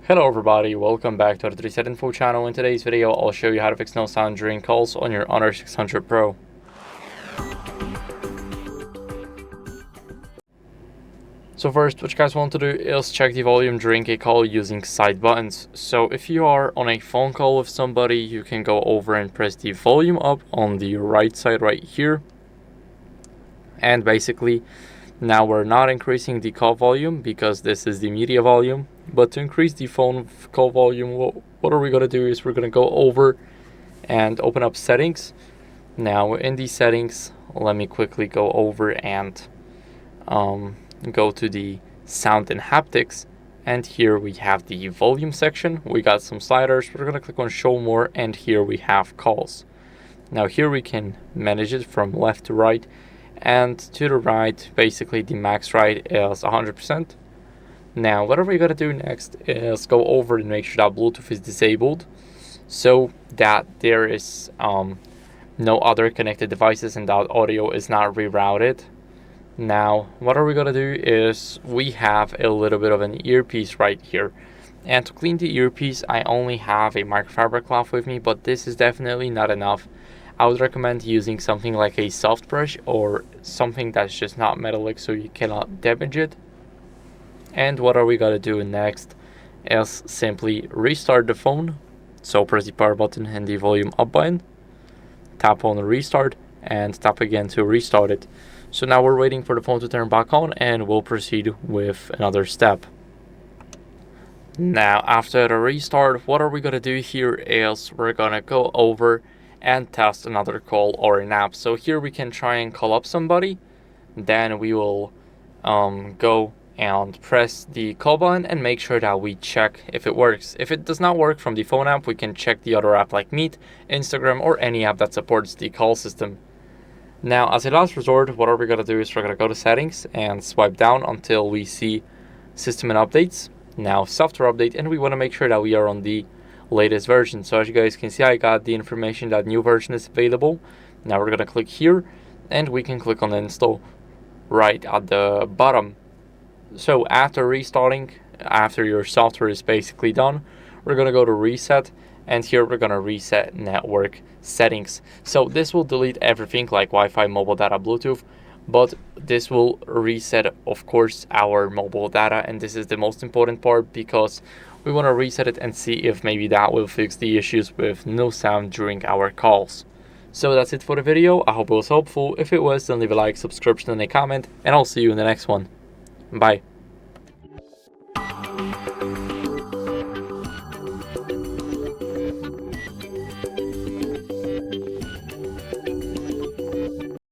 Hello everybody, welcome back to the HardReset.Info channel. In today's video, I'll show you how to fix no sound during calls on your Honor 600 Pro. So first, what you guys want to do is check the volume during a call using side buttons. So if you are on a phone call with somebody, you can go over and press the volume up on the right side right here. And basically, now we're not increasing the call volume because this is the media volume. But to increase the phone call volume, what are we going to do is we're going to go over and open up settings. Now in these settings, let me quickly go over and go to the sound and haptics. And here we have the volume section. We got some sliders. We're going to click on show more, and here we have calls. Now here we can manage it from left to right. And to the right, basically the max right is 100%. Now, what we're going to do next is go over and make sure that Bluetooth is disabled so that there is no other connected devices and that audio is not rerouted. Now, what are we going to do is we have a little bit of an earpiece right here. And to clean the earpiece, I only have a microfiber cloth with me, but this is definitely not enough. I would recommend using something like a soft brush or something that's just not metallic so you cannot damage it. And what are we going to do next is simply restart the phone. So press the power button and the volume up button, tap on restart, and tap again to restart it. So now we're waiting for the phone to turn back on, and we'll proceed with another step. Now after the restart, what are we going to do here is we're going to go over and test another call or an app. So here we can try and call up somebody. Then we will go and press the call button and make sure that we check if it works. If it does not work from the phone app, we can check the other app like Meet, Instagram, or any app that supports the call system. Now, as a last resort, what we're going to do is we're going to go to settings and swipe down until we see system and updates. Now, software update, and we want to make sure that we are on the latest version. So as you guys can see, I got the information that new version is available. Now we're going to click here, and we can click on install right at the bottom. So after restarting, after your software is basically done, we're going to go to reset, and here we're going to reset network settings. So this will delete everything like Wi-Fi, mobile data, Bluetooth, but this will reset, of course, our mobile data, and this is the most important part because we want to reset it and see if maybe that will fix the issues with no sound during our calls. So that's it for the video. I hope it was helpful. If it was, then leave a like, subscription, and a comment, and I'll see you in the next one. Bye.